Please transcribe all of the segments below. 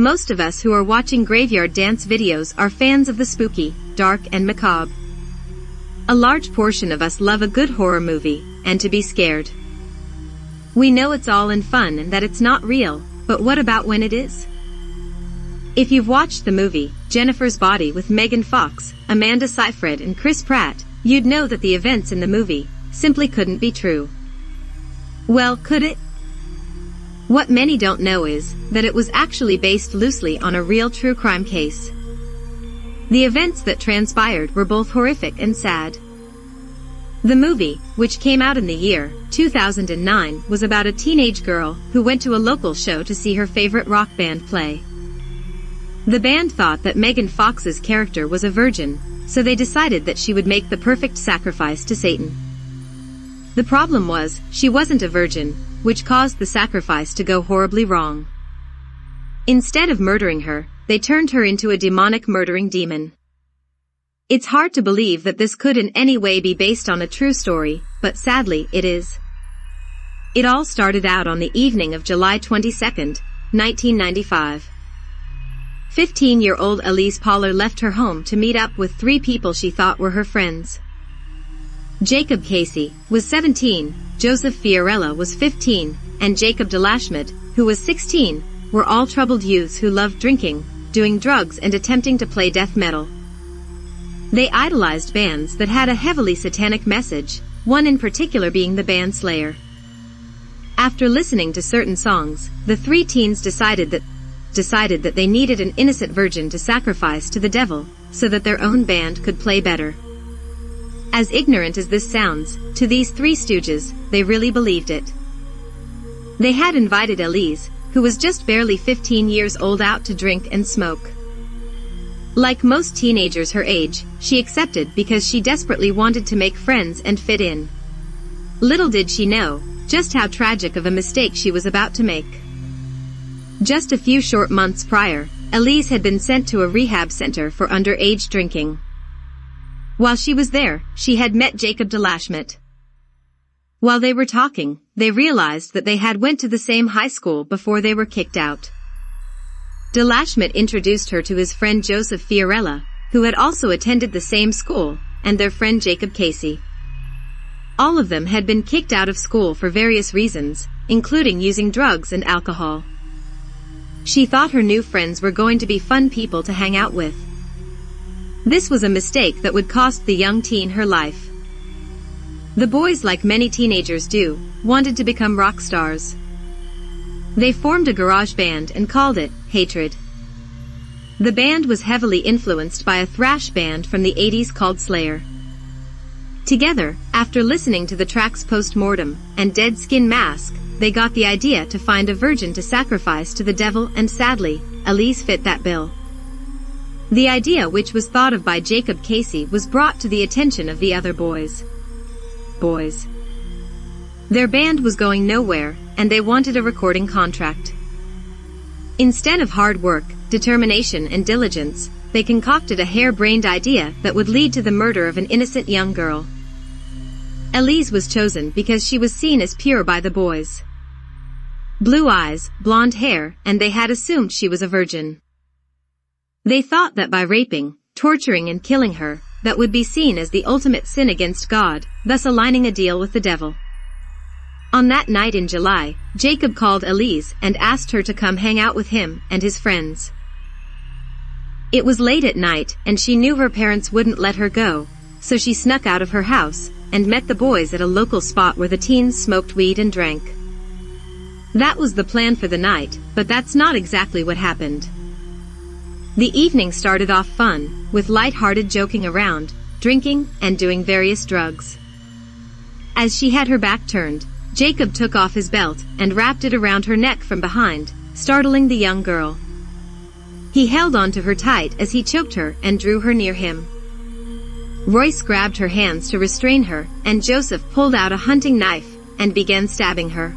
most of us who are watching graveyard dance videos are fans of the spooky, dark and macabre. A large portion of us love a good horror movie, and to be scared. We know it's all in fun and that it's not real, but what about when it is? If you've watched the movie, Jennifer's Body with Megan Fox, Amanda Seyfried and Chris Pratt, you'd know that the events in the movie simply couldn't be true. Well, could it? What many don't know is that it was actually based loosely on a real true crime case. The events that transpired were both horrific and sad. The movie, which came out in the year 2009, was about a teenage girl who went to a local show to see her favorite rock band play. The band thought that Megan Fox's character was a virgin, so they decided that she would make the perfect sacrifice to Satan. The problem was, she wasn't a virgin, which caused the sacrifice to go horribly wrong. Instead of murdering her, they turned her into a demonic murdering demon. It's hard to believe that this could in any way be based on a true story, but sadly, it is. It all started out on the evening of July 22, 1995. 15-year-old Elyse Pahler left her home to meet up with 3 people she thought were her friends. Jacob Casey was 17, Joseph Fiorella was 15, and Jacob DeLashmet, who was 16, were all troubled youths who loved drinking, doing drugs and attempting to play death metal. They idolized bands that had a heavily satanic message, one in particular being the band Slayer. After listening to certain songs, the 3 teens decided that they needed an innocent virgin to sacrifice to the devil, so that their own band could play better. As ignorant as this sounds, to these 3 stooges, they really believed it. They had invited Elyse, who was just barely 15 years old, out to drink and smoke. Like most teenagers her age, she accepted because she desperately wanted to make friends and fit in. Little did she know just how tragic of a mistake she was about to make. Just a few short months prior, Elyse had been sent to a rehab center for underage drinking. While she was there, she had met Jacob DeLashmet. While they were talking, they realized that they had went to the same high school before they were kicked out. DeLashmet introduced her to his friend Joseph Fiorella, who had also attended the same school, and their friend Jacob Casey. All of them had been kicked out of school for various reasons, including using drugs and alcohol. She thought her new friends were going to be fun people to hang out with. This was a mistake that would cost the young teen her life. The boys, like many teenagers do, wanted to become rock stars. They formed a garage band and called it Hatred. The band was heavily influenced by a thrash band from the 80s called Slayer. Together, after listening to the tracks Postmortem and Dead Skin Mask, they got the idea to find a virgin to sacrifice to the devil, and sadly, Elyse fit that bill. The idea, which was thought of by Jacob Casey, was brought to the attention of the other boys. Their band was going nowhere, and they wanted a recording contract. Instead of hard work, determination and diligence, they concocted a hair-brained idea that would lead to the murder of an innocent young girl. Elyse was chosen because she was seen as pure by the boys. Blue eyes, blonde hair, and they had assumed she was a virgin. They thought that by raping, torturing and killing her, that would be seen as the ultimate sin against God, thus aligning a deal with the devil. On that night in July, Jacob called Elyse and asked her to come hang out with him and his friends. It was late at night, and she knew her parents wouldn't let her go, so she snuck out of her house and met the boys at a local spot where the teens smoked weed and drank. That was the plan for the night, but that's not exactly what happened. The evening started off fun, with light-hearted joking around, drinking, and doing various drugs. As she had her back turned, Jacob took off his belt and wrapped it around her neck from behind, startling the young girl. He held onto her tight as he choked her and drew her near him. Royce grabbed her hands to restrain her, and Joseph pulled out a hunting knife and began stabbing her.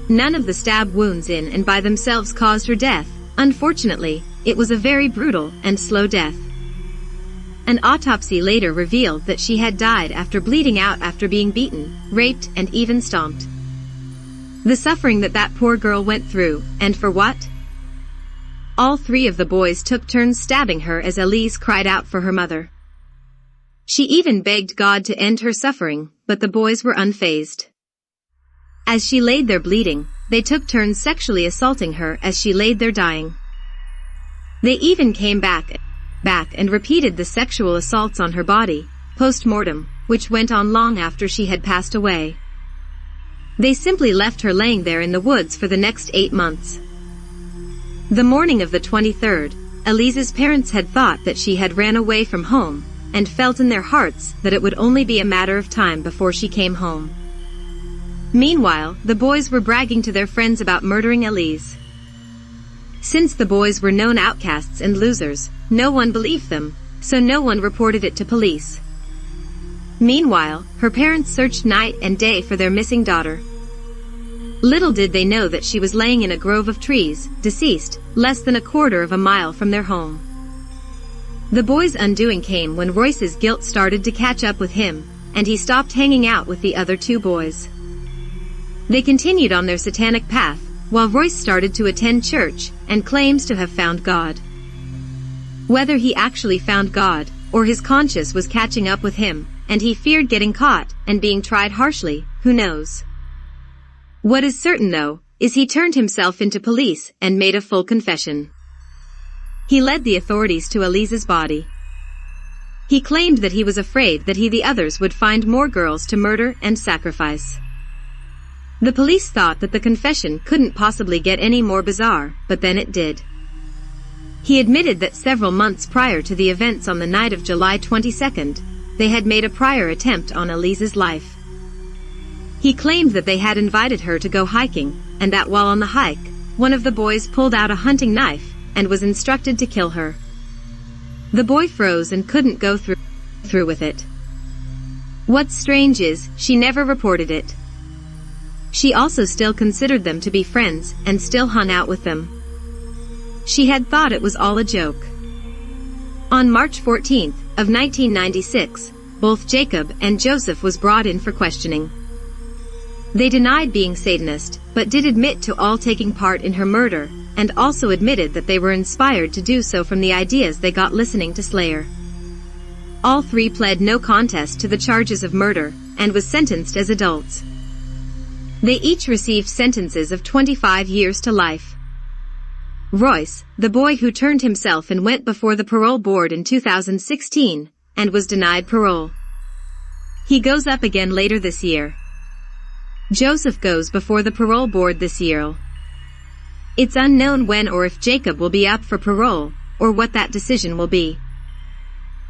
None of the stab wounds in and by themselves caused her death. Unfortunately, it was a very brutal and slow death. An autopsy later revealed that she had died after bleeding out after being beaten, raped, and even stomped. The suffering that poor girl went through, and for what? All three of the boys took turns stabbing her as Elyse cried out for her mother. She even begged God to end her suffering, but the boys were unfazed. As she laid there bleeding, they took turns sexually assaulting her as she laid there dying. They even came back and repeated the sexual assaults on her body, post-mortem, which went on long after she had passed away. They simply left her laying there in the woods for the next 8 months. The morning of the 23rd, Elyse's parents had thought that she had ran away from home, and felt in their hearts that it would only be a matter of time before she came home. Meanwhile, the boys were bragging to their friends about murdering Elyse. Since the boys were known outcasts and losers, no one believed them, so no one reported it to police. Meanwhile, her parents searched night and day for their missing daughter. Little did they know that she was laying in a grove of trees, deceased, less than a quarter of a mile from their home. The boys' undoing came when Royce's guilt started to catch up with him, and he stopped hanging out with the other 2 boys. They continued on their satanic path, while Royce started to attend church, and claims to have found God. Whether he actually found God, or his conscience was catching up with him, and he feared getting caught, and being tried harshly, who knows? What is certain though, is he turned himself into police, and made a full confession. He led the authorities to Elyse's body. He claimed that he was afraid that the others would find more girls to murder and sacrifice. The police thought that the confession couldn't possibly get any more bizarre, but then it did. He admitted that several months prior to the events on the night of July 22nd, they had made a prior attempt on Elyse's life. He claimed that they had invited her to go hiking, and that while on the hike, one of the boys pulled out a hunting knife, and was instructed to kill her. The boy froze and couldn't go through with it. What's strange is, she never reported it. She also still considered them to be friends, and still hung out with them. She had thought it was all a joke. On March 14th, of 1996, both Jacob and Joseph was brought in for questioning. They denied being Satanist, but did admit to all taking part in her murder, and also admitted that they were inspired to do so from the ideas they got listening to Slayer. All 3 pled no contest to the charges of murder, and was sentenced as adults. They each received sentences of 25 years to life. Royce, the boy who turned himself and went before the parole board in 2016, and was denied parole. He goes up again later this year. Joseph goes before the parole board this year. It's unknown when or if Jacob will be up for parole, or what that decision will be.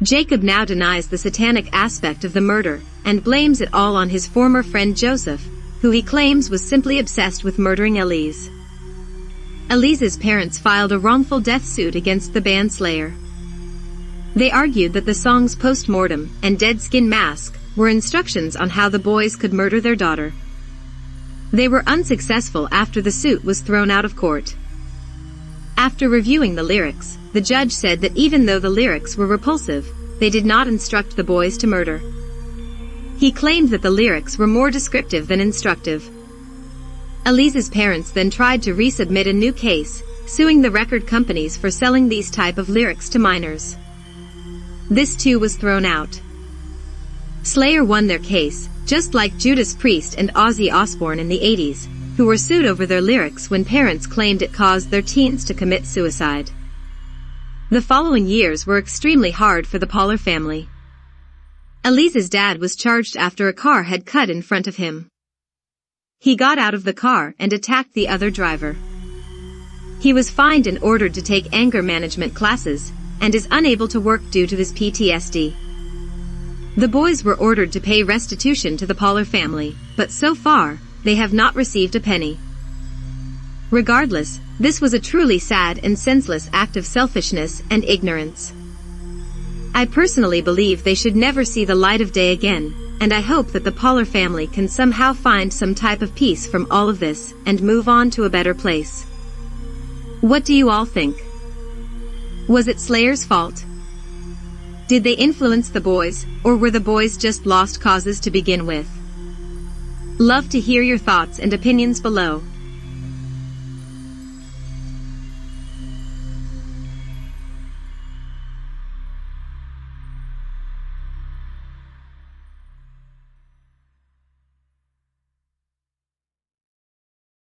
Jacob now denies the satanic aspect of the murder, and blames it all on his former friend Joseph, who he claims was simply obsessed with murdering Elyse. Elyse's parents filed a wrongful death suit against the band Slayer. They argued that the song's post-mortem and dead skin mask were instructions on how the boys could murder their daughter. They were unsuccessful after the suit was thrown out of court. After reviewing the lyrics, the judge said that even though the lyrics were repulsive, they did not instruct the boys to murder. He claimed that the lyrics were more descriptive than instructive. Elyse's parents then tried to resubmit a new case, suing the record companies for selling these type of lyrics to minors. This too was thrown out. Slayer won their case, just like Judas Priest and Ozzy Osbourne in the 80s, who were sued over their lyrics when parents claimed it caused their teens to commit suicide. The following years were extremely hard for the Pahler family. Elyse's dad was charged after a car had cut in front of him. He got out of the car and attacked the other driver. He was fined and ordered to take anger management classes, and is unable to work due to his PTSD. The boys were ordered to pay restitution to the Pahler family, but so far, they have not received a penny. Regardless, this was a truly sad and senseless act of selfishness and ignorance. I personally believe they should never see the light of day again, and I hope that the Pahler family can somehow find some type of peace from all of this, and move on to a better place. What do you all think? Was it Slayer's fault? Did they influence the boys, or were the boys just lost causes to begin with? Love to hear your thoughts and opinions below.